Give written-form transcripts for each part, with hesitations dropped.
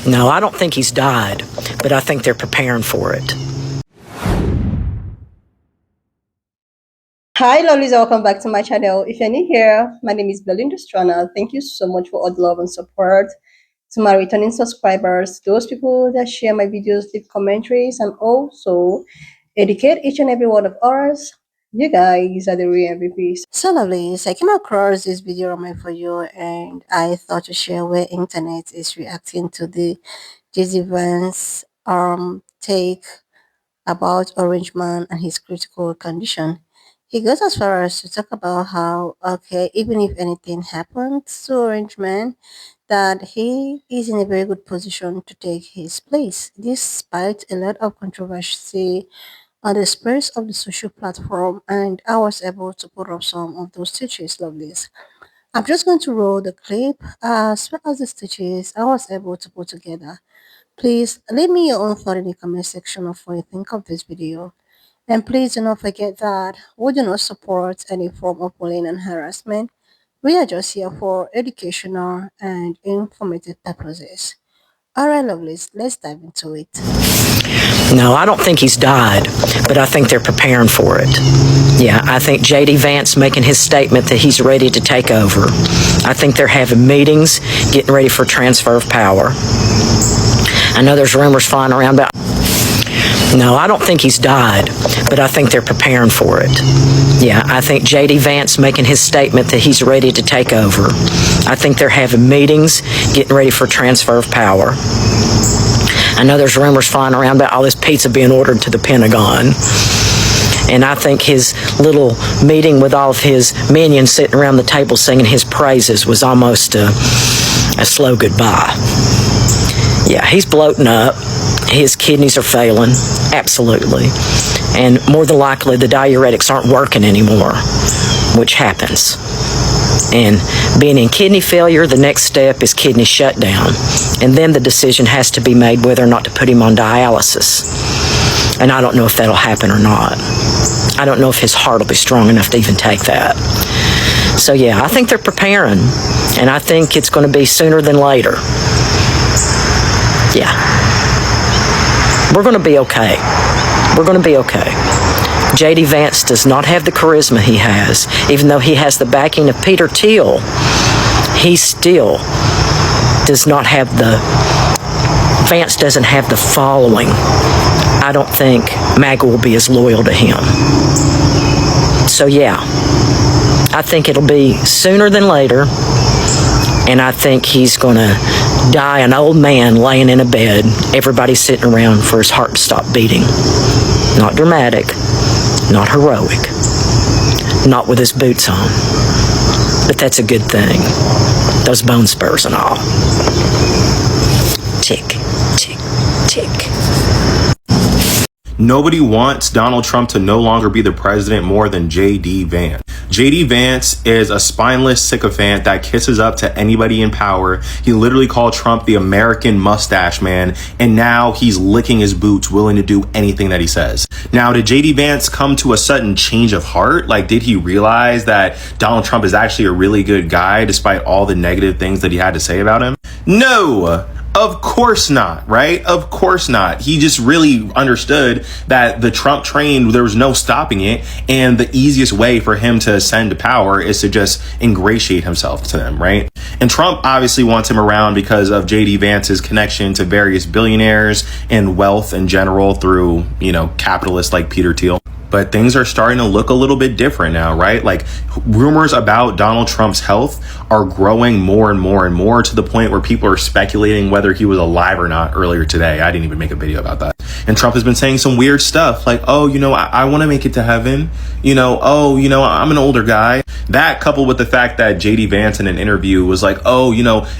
No, I don't think he's died, but I think they're preparing for it. Hi lovelies, welcome back to my channel. If you're new here, my name is Belinda Strana. Thank you so much for all the love and support. To my returning subscribers, those people that share my videos, leave commentaries, and also educate each and every one of us, you guys are the real MVPs. So lovelies, I came across this video on my For You and I thought to share where internet is reacting to the Vance take about Orange Man and his critical condition. He goes as far as to talk about how, okay, even if anything happens to Orange Man, that he is in a very good position to take his place, despite a lot of controversy on the space of the social platform, and I was able to put up some of those stitches, lovelies. I'm just going to roll the clip as well as the stitches I was able to put together. Please leave me your own thought in the comment section of what you think of this video. And please do not forget that we do not support any form of bullying and harassment. We are just here for educational and informative purposes. Alright lovelies, let's dive into it. No, I don't think he's died, but I think they're preparing for it. Yeah, I think J.D. Vance making his statement that he's ready to take over. I think they're having meetings, getting ready for transfer of power. I know there's rumors flying around about... No, I don't think he's died, but I think they're preparing for it. Yeah, I think J.D. Vance making his statement that he's ready to take over. I think they're having meetings, getting ready for transfer of power. I know there's rumors flying around about all this pizza being ordered to the Pentagon. And I think his little meeting with all of his minions sitting around the table singing his praises was almost a slow goodbye. Yeah, he's bloating up. His kidneys are failing, absolutely. And more than likely, the diuretics aren't working anymore, which happens. And being in kidney failure, the next step is kidney shutdown. And then the decision has to be made whether or not to put him on dialysis. And I don't know if that'll happen or not. I don't know if his heart will be strong enough to even take that. So yeah, I think they're preparing. And I think it's going to be sooner than later. Yeah. We're going to be okay. We're going to be okay. J.D. Vance does not have the charisma he has. Even though he has the backing of Peter Thiel, he still does not have the... Vance doesn't have the following. I don't think MAGA will be as loyal to him. So yeah, I think it'll be sooner than later. And I think he's going to die an old man laying in a bed, everybody sitting around for his heart to stop beating. Not dramatic, not heroic, not with his boots on. But that's a good thing. Those bone spurs and all. Tick, tick, tick. Nobody wants Donald Trump to no longer be the president more than J.D. Vance. J.D. Vance is a spineless sycophant that kisses up to anybody in power. He literally called Trump the American mustache man, and now he's licking his boots, willing to do anything that he says. Now, did J.D. Vance come to a sudden change of heart? Like, did he realize that Donald Trump is actually a really good guy despite all the negative things that he had to say about him? No! Of course not, right? Of course not. He just really understood that the Trump train, there was no stopping it. And the easiest way for him to ascend to power is to just ingratiate himself to them, right? And Trump obviously wants him around because of J.D. Vance's connection to various billionaires and wealth in general through, capitalists like Peter Thiel. But things are starting to look a little bit different now, right? Like rumors about Donald Trump's health are growing more and more and more to the point where people are speculating whether he was alive or not earlier today. I didn't even make a video about that. And Trump has been saying some weird stuff like, oh, I want to make it to heaven. I'm an older guy. That coupled with the fact that J.D. Vance in an interview was like, oh,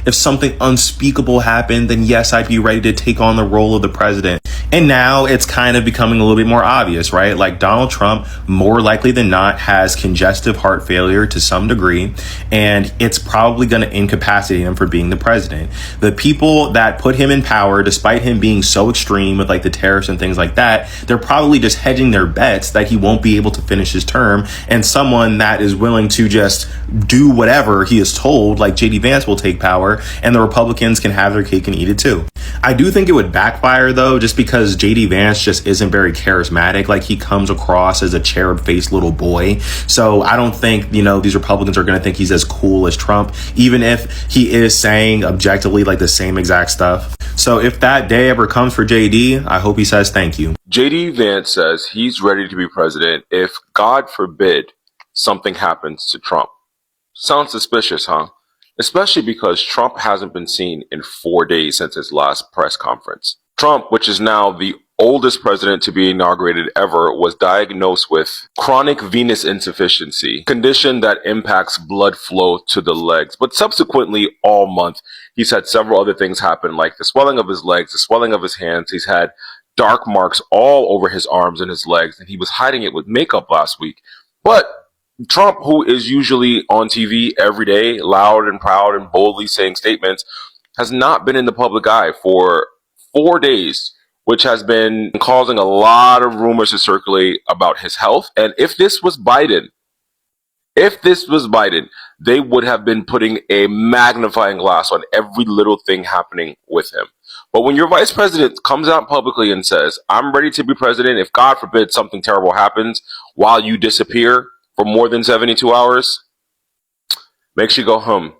if something unspeakable happened, then yes, I'd be ready to take on the role of the president. And now it's kind of becoming a little bit more obvious, right? Like Donald Trump, more likely than not, has congestive heart failure to some degree, and it's probably going to incapacitate him for being the president. The people that put him in power, despite him being so extreme with like the tariffs and things like that, they're probably just hedging their bets that he won't be able to finish his term, and someone that is willing to just do whatever he is told, like J.D. Vance, will take power, and the Republicans can have their cake and eat it too. I do think it would backfire though, just because JD Vance just isn't very charismatic. Like, he comes across as a cherub-faced little boy. So I don't think, these Republicans are going to think he's as cool as Trump, even if he is saying objectively like the same exact stuff. So if that day ever comes for JD, I hope he says thank you. JD Vance says he's ready to be president if, God forbid, something happens to Trump. Sounds suspicious, huh? Especially because Trump hasn't been seen in 4 days since his last press conference. Trump, which is now the oldest president to be inaugurated ever, was diagnosed with chronic venous insufficiency, condition that impacts blood flow to the legs. But subsequently, all month, he's had several other things happen, like the swelling of his legs, the swelling of his hands. He's had dark marks all over his arms and his legs, and he was hiding it with makeup last week. But Trump, who is usually on TV every day, loud and proud and boldly saying statements, has not been in the public eye for 4 days, which has been causing a lot of rumors to circulate about his health. And if this was Biden, they would have been putting a magnifying glass on every little thing happening with him. But when your vice president comes out publicly and says, I'm ready to be president if, God forbid, something terrible happens while you disappear for more than 72 hours, makes you go hum.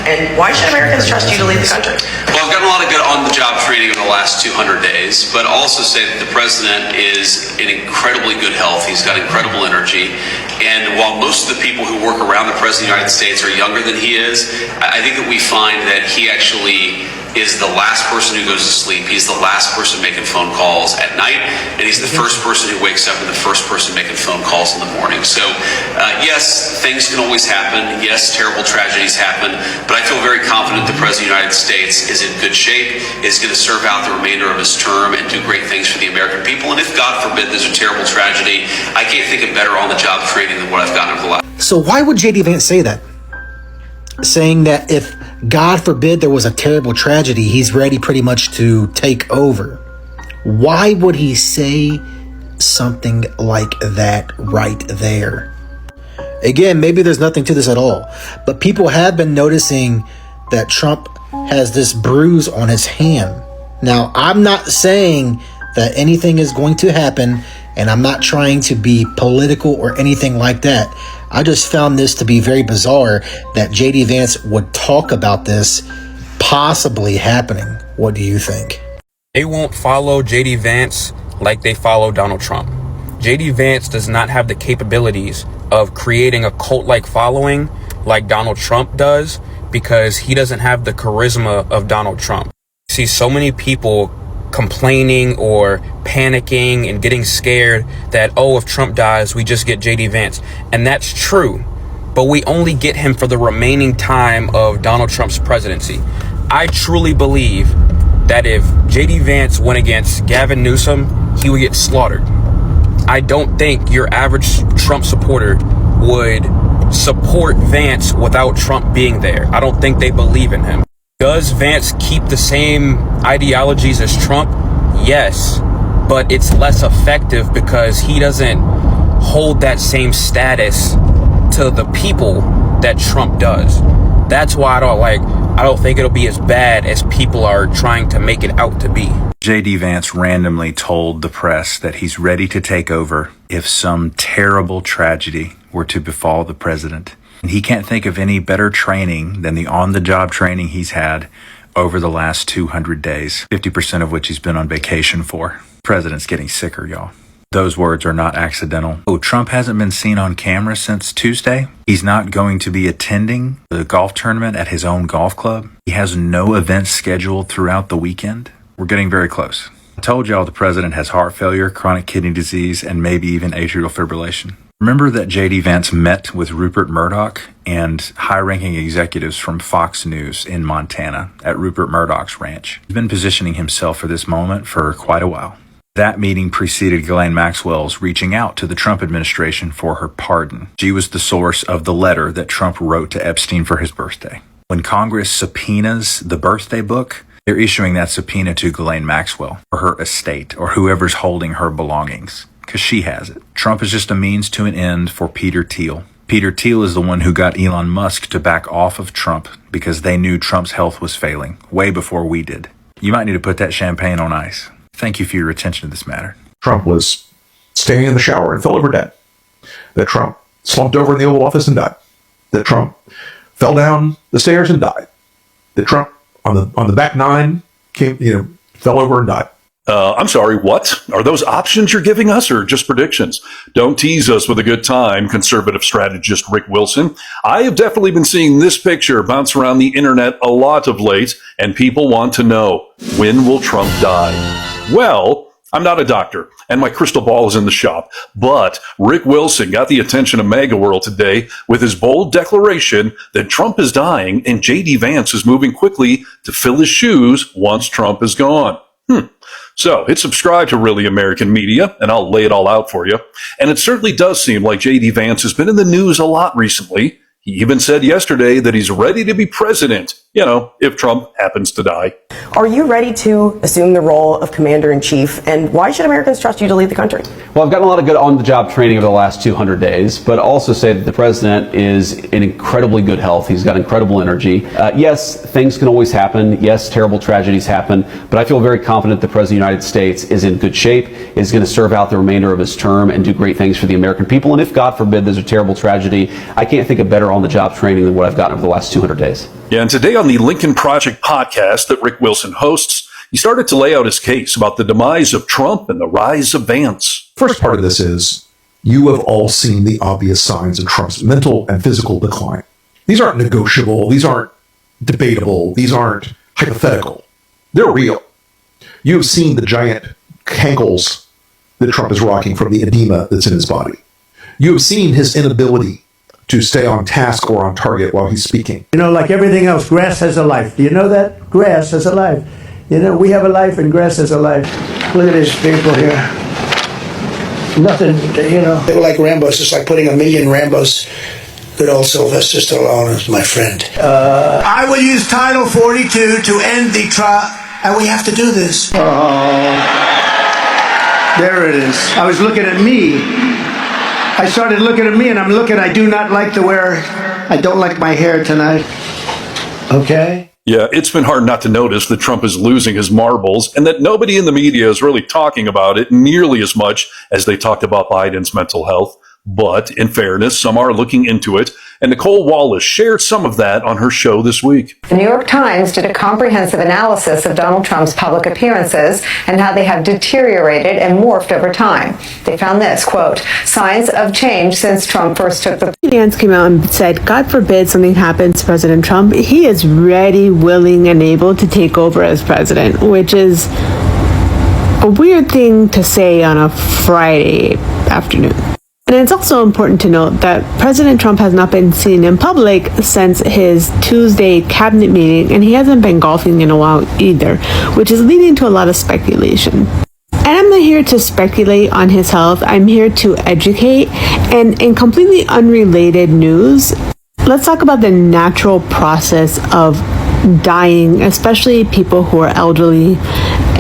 And why should Americans trust you to lead the country? Well, I've gotten a lot of good on-the-job training in the last 200 days, but also say that the president is in incredibly good health. He's got incredible energy. And while most of the people who work around the president of the United States are younger than he is, I think that we find that he actually is the last person who goes to sleep. He's the last person making phone calls at night, and he's the first person who wakes up and the first person making phone calls in the morning. So, yes, things can always happen. Yes, terrible tragedies happen, but I feel very confident the President of the United States is in good shape, is going to serve out the remainder of his term and do great things for the American people. And if, God forbid, there's a terrible tragedy, I can't think of better on-the-job training than what I've gotten over the last. So why would JD Vance say that? Saying that if, God forbid, there was a terrible tragedy, he's ready pretty much to take over. Why would he say something like that right there? Again, maybe there's nothing to this at all, but people have been noticing that Trump has this bruise on his hand. Now, I'm not saying that anything is going to happen, and I'm not trying to be political or anything like that. I just found this to be very bizarre that JD Vance would talk about this possibly happening. What do you think? They won't follow JD Vance like they follow Donald Trump. JD Vance does not have the capabilities of creating a cult-like following like Donald Trump does, because he doesn't have the charisma of Donald Trump. You see so many people complaining or panicking and getting scared that, oh, if Trump dies, we just get JD Vance. And that's true, but we only get him for the remaining time of Donald Trump's presidency. I truly believe that if JD Vance went against Gavin Newsom, he would get slaughtered. I don't think your average Trump supporter would support Vance without Trump being there. I don't think they believe in him. Does Vance keep the same ideologies as Trump? Yes, but it's less effective because he doesn't hold that same status to the people that Trump does. That's why I don't think it'll be as bad as people are trying to make it out to be. JD Vance randomly told the press that he's ready to take over if some terrible tragedy were to befall the president. And he can't think of any better training than the on-the-job training he's had over the last 200 days, 50% of which he's been on vacation for. The president's getting sicker, y'all. Those words are not accidental. Oh, Trump hasn't been seen on camera since Tuesday. He's not going to be attending the golf tournament at his own golf club. He has no events scheduled throughout the weekend. We're getting very close. I told y'all the president has heart failure, chronic kidney disease, and maybe even atrial fibrillation. Remember that JD Vance met with Rupert Murdoch and high-ranking executives from Fox News in Montana at Rupert Murdoch's ranch. He's been positioning himself for this moment for quite a while. That meeting preceded Ghislaine Maxwell's reaching out to the Trump administration for her pardon. She was the source of the letter that Trump wrote to Epstein for his birthday. When Congress subpoenas the birthday book, they're issuing that subpoena to Ghislaine Maxwell or her estate or whoever's holding her belongings, because she has it. Trump is just a means to an end for Peter Thiel. Peter Thiel is the one who got Elon Musk to back off of Trump because they knew Trump's health was failing way before we did. You might need to put that champagne on ice. Thank you for your attention to this matter. Trump was standing in the shower and fell over dead. That Trump slumped over in the Oval Office and died. That Trump fell down the stairs and died. That Trump on the back nine fell over and died. I'm sorry, what? Are those options you're giving us or just predictions? Don't tease us with a good time, conservative strategist Rick Wilson. I have definitely been seeing this picture bounce around the internet a lot of late, and people want to know, when will Trump die? Well, I'm not a doctor, and my crystal ball is in the shop, but Rick Wilson got the attention of MAGA World today with his bold declaration that Trump is dying and J.D. Vance is moving quickly to fill his shoes once Trump is gone. So hit subscribe to Really American Media, and I'll lay it all out for you. And it certainly does seem like J.D. Vance has been in the news a lot recently. He even said yesterday that he's ready to be president, if Trump happens to die. Are you ready to assume the role of commander-in-chief, and why should Americans trust you to lead the country? Well, I've gotten a lot of good on-the-job training over the last 200 days, but also say that the president is in incredibly good health. He's got incredible energy. Yes, things can always happen. Yes, terrible tragedies happen, but I feel very confident the president of the United States is in good shape, is going to serve out the remainder of his term and do great things for the American people. And if, God forbid, there's a terrible tragedy, I can't think of better on-the-job training than what I've gotten over the last 200 days. Yeah, and today on the Lincoln Project podcast that Rick Wilson hosts, he started to lay out his case about the demise of Trump and the rise of Vance. First part of this is, you have all seen the obvious signs of Trump's mental and physical decline. These aren't negotiable. These aren't debatable. These aren't hypothetical. They're real. You have seen the giant cankles that Trump is rocking from the edema that's in his body. You have seen his inability to stay on task or on target while he's speaking. Like everything else, grass has a life. Do you know that? Grass has a life. We have a life and grass has a life. Look at these people here. Nothing, They were like Rambos. It's like putting a million Rambos. Good old Sylvester Stallone is my friend. I will use Title 42 to end the trial, and we have to do this. Oh, there it is. I was looking at me. I started looking at me, and I'm looking. I do not like to wear. I don't like my hair tonight. Okay. Yeah, it's been hard not to notice that Trump is losing his marbles and that nobody in the media is really talking about it nearly as much as they talked about Biden's mental health. But in fairness, some are looking into it, and Nicole Wallace shared some of that on her show this week. The New York Times did a comprehensive analysis of Donald Trump's public appearances and how they have deteriorated and morphed over time. They found this, quote, signs of change since Trump first took the... Vance came out and said, God forbid something happens to President Trump. He is ready, willing, and able to take over as president, which is a weird thing to say on a Friday afternoon. And it's also important to note that President Trump has not been seen in public since his Tuesday cabinet meeting, and he hasn't been golfing in a while either, which is leading to a lot of speculation. And I'm not here to speculate on his health. I'm here to educate. And in completely unrelated news, let's talk about the natural process of dying, especially people who are elderly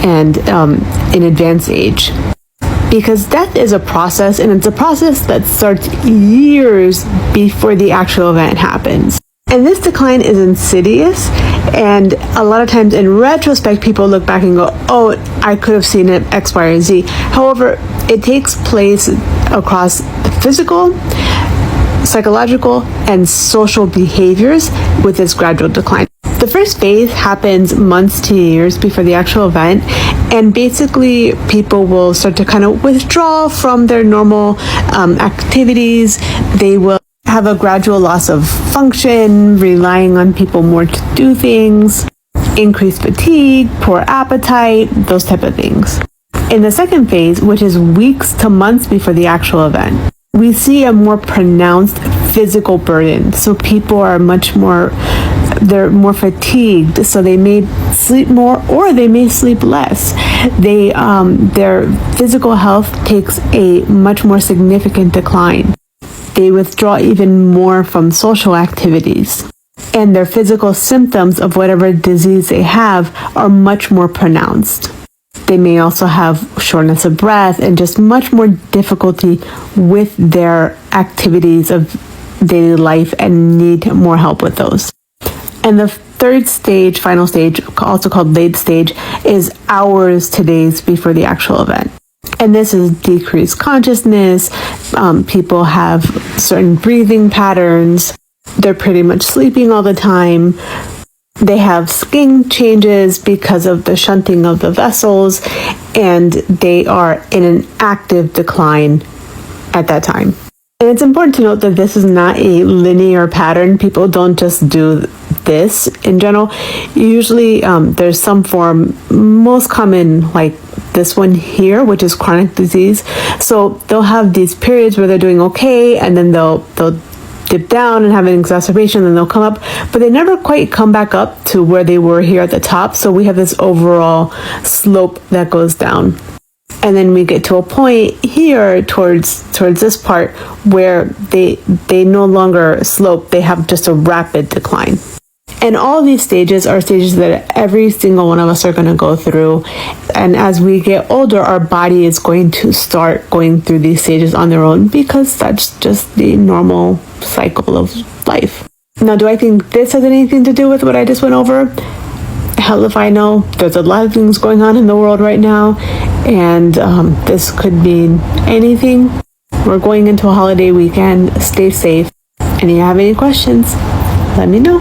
and in advanced age. Because death is a process, and it's a process that starts years before the actual event happens. And this decline is insidious, and a lot of times in retrospect, people look back and go, oh, I could have seen it X, Y, or Z. However, it takes place across physical, psychological, and social behaviors with this gradual decline. The first phase happens months to years before the actual event, and basically people will start to kind of withdraw from their normal activities. They will have a gradual loss of function, relying on people more to do things, increased fatigue, poor appetite, those type of things. In the second phase, which is weeks to months before the actual event, we see a more pronounced physical burden. So people are they're more fatigued, so they may sleep more or they may sleep less. Their physical health takes a much more significant decline. They withdraw even more from social activities. And their physical symptoms of whatever disease they have are much more pronounced. They may also have shortness of breath and just much more difficulty with their activities of daily life and need more help with those. And the third stage, final stage, also called late stage, is hours to days before the actual event. And this is decreased consciousness. People have certain breathing patterns. They're pretty much sleeping all the time. They have skin changes because of the shunting of the vessels, and they are in an active decline at that time. And it's important to note that this is not a linear pattern. People don't just do this in general. Usually there's some form, most common like this one here, which is chronic disease. So they'll have these periods where they're doing okay, and then they'll dip down and have an exacerbation, and they'll come up, but they never quite come back up to where they were here at the top. So we have this overall slope that goes down. And then we get to a point here towards this part where they no longer slope, they have just a rapid decline. And all these stages are stages that every single one of us are going to go through. And as we get older, our body is going to start going through these stages on their own, because that's just the normal cycle of life. Now, do I think this has anything to do with what I just went over? Hell if I know. There's a lot of things going on in the world right now, and this could mean anything. We're going into a holiday weekend. Stay safe. And if you have any questions, let me know.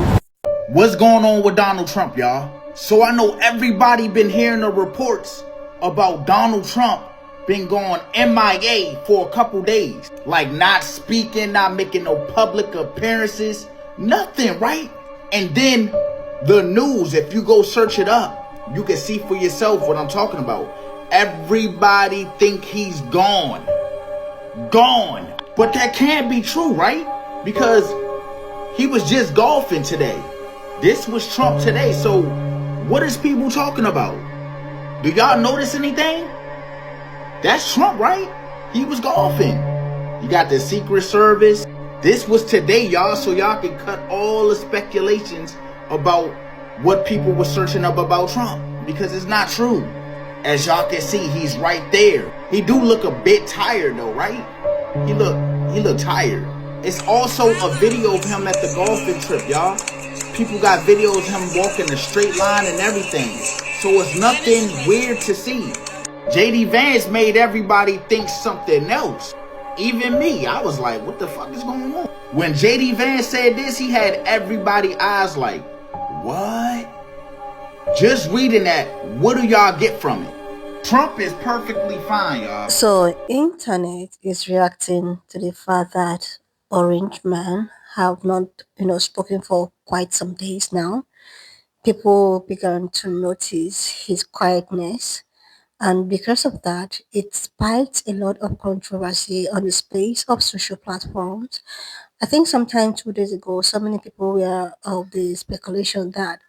What's going on with Donald Trump, y'all? So I know everybody been hearing the reports about Donald Trump been going MIA for a couple days. Like not speaking, not making no public appearances, nothing, right? And then the news, if you go search it up, you can see for yourself what I'm talking about. Everybody think he's gone. Gone. But that can't be true, right? Because he was just golfing today. This was Trump today. So what is people talking about? Do y'all notice anything? That's Trump, right? He was golfing. You got the Secret Service. This was today, y'all, so y'all can cut all the speculations about what people were searching up about Trump, because it's not true. As y'all can see, he's right there. He do look a bit tired though, right? He look tired. It's also a video of him at the golfing trip, y'all. People got videos of him walking a straight line and everything. So it's nothing weird to see. JD Vance made everybody think something else. Even me, I was like, what the fuck is going on? When JD Vance said this, he had everybody eyes like, what? Just reading that, what do y'all get from it? Trump is perfectly fine, y'all. So internet is reacting to the fact that Orange Man have not, spoken for quite some days now. People began to notice his quietness, and because of that, it spiked a lot of controversy on the space of social platforms. I think sometime 2 days ago, so many people were of the speculation that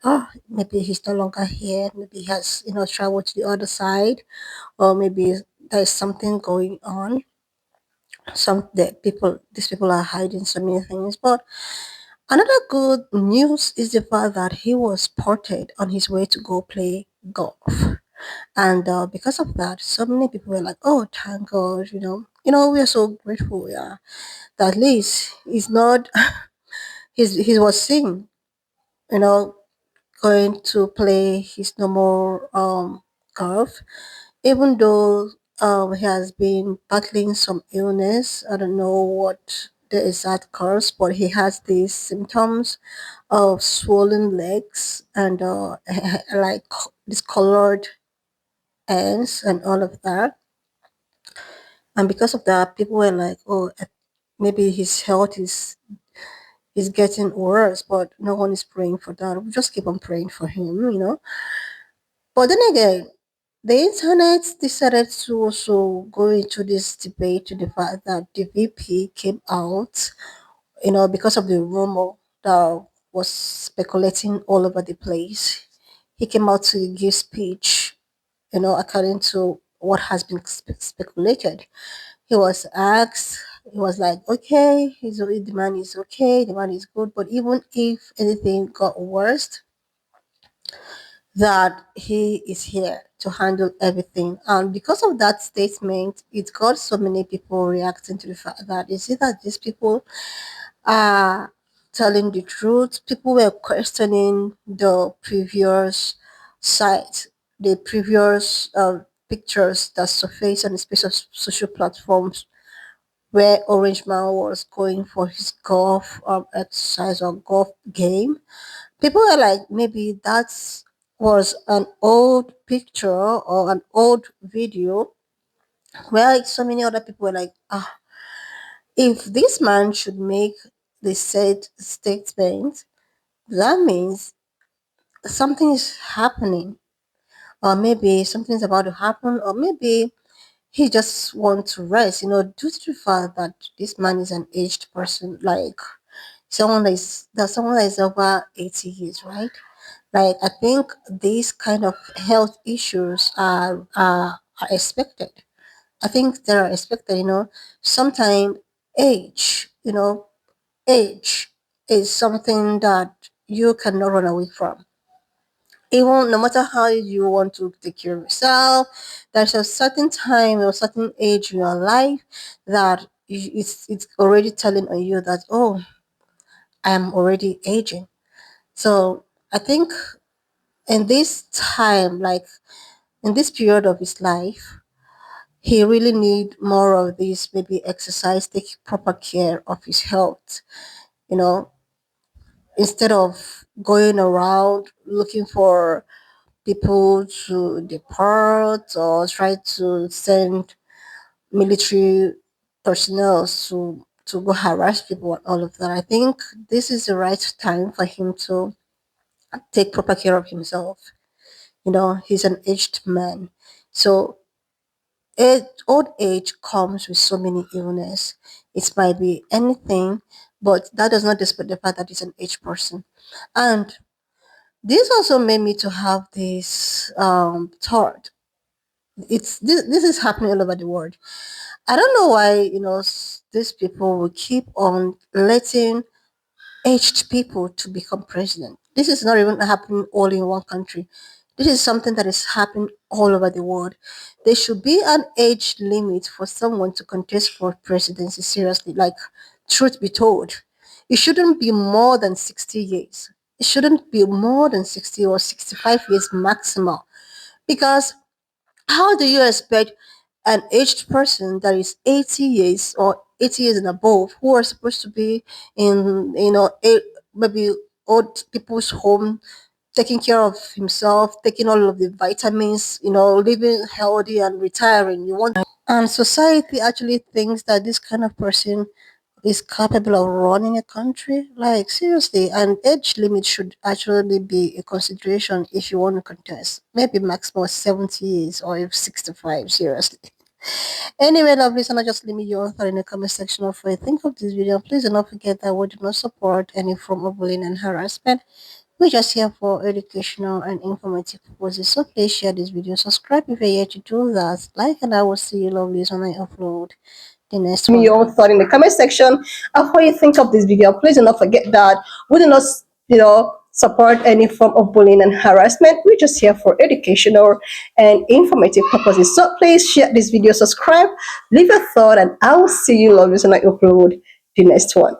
maybe he's no longer here, maybe he has traveled to the other side, or maybe there's something going on. These people are hiding so many things. But another good news is the fact that he was spotted on his way to go play golf. And because of that, so many people were like, "Oh, thank God!" We are so grateful, yeah, that at least he's not. He was seen, you know, going to play his normal golf, even though he has been battling some illness. I don't know what the exact cause, but he has these symptoms of swollen legs and like discolored ends and all of that. And because of that, people were like, "Oh, maybe his health is getting worse," but no one is praying for that. We just keep on praying for him. But then again, the internet decided to also go into this debate to the fact that the VP came out, because of the rumor that was speculating all over the place. He came out to give speech, according to what has been speculated. He was asked, he was like, okay, the man is okay, the man is good, but even if anything got worse, that he is here to handle everything. And because of that statement, it got so many people reacting to the fact that you see that these people are telling the truth. People were questioning the previous site, the previous pictures that surfaced on the space of social platforms where Orange Man was going for his golf exercise or golf game. People are like, maybe that was an old picture or an old video. Well, so many other people were like, if this man should make the said statement, that means something is happening, or maybe something is about to happen, or maybe he just wants to rest, due to the fact that this man is an aged person, like someone that is over 80 years, right? Like, I think these kind of health issues are expected. I think they are expected, sometimes age, age is something that you cannot run away from. Even no matter how you want to take care of yourself, there's a certain time or certain age in your life that it's already telling on you that, oh, I am already aging. So I think in this time, like in this period of his life, he really need more of this, maybe exercise, take proper care of his health, you know, instead of going around looking for people to depart or try to send military personnel to go harass people and all of that. I think this is the right time for him to take proper care of himself. He's an aged man. So old age comes with so many illness. It might be anything, but that does not dispute the fact that he's an aged person. And this also made me to have this thought. This is happening all over the world. I don't know why these people will keep on letting aged people to become president. This is not even happening all in one country. This is something that is happening all over the world. There should be an age limit for someone to contest for presidency. Seriously, like, truth be told, it shouldn't be more than 60 years. It shouldn't be more than 60 or 65 years maximum. Because how do you expect an aged person that is 80 years or 80 years and above, who are supposed to be in, maybe old people's home, taking care of himself, taking all of the vitamins, living healthy and retiring? And society actually thinks that this kind of person is capable of running a country? Like, seriously, an age limit should actually be a consideration if you want to contest. Maybe maximum 70 years or if 65, seriously. Anyway, love listener, just leave me your thought in the comment section of what you think of this video. Please do not forget that we do not support any form of bullying and harassment. We're just here for educational and informative purposes. So please share this video, subscribe if you're yet to do that, like, and I will see you lovelies when I upload the next one. Your thought in the comment section of what you think of this video. Please do not forget that we do not, support any form of bullying and harassment. We're just here for educational and informative purposes. So please share this video, subscribe, leave a thought, and I will see you lovelies when I upload the next one.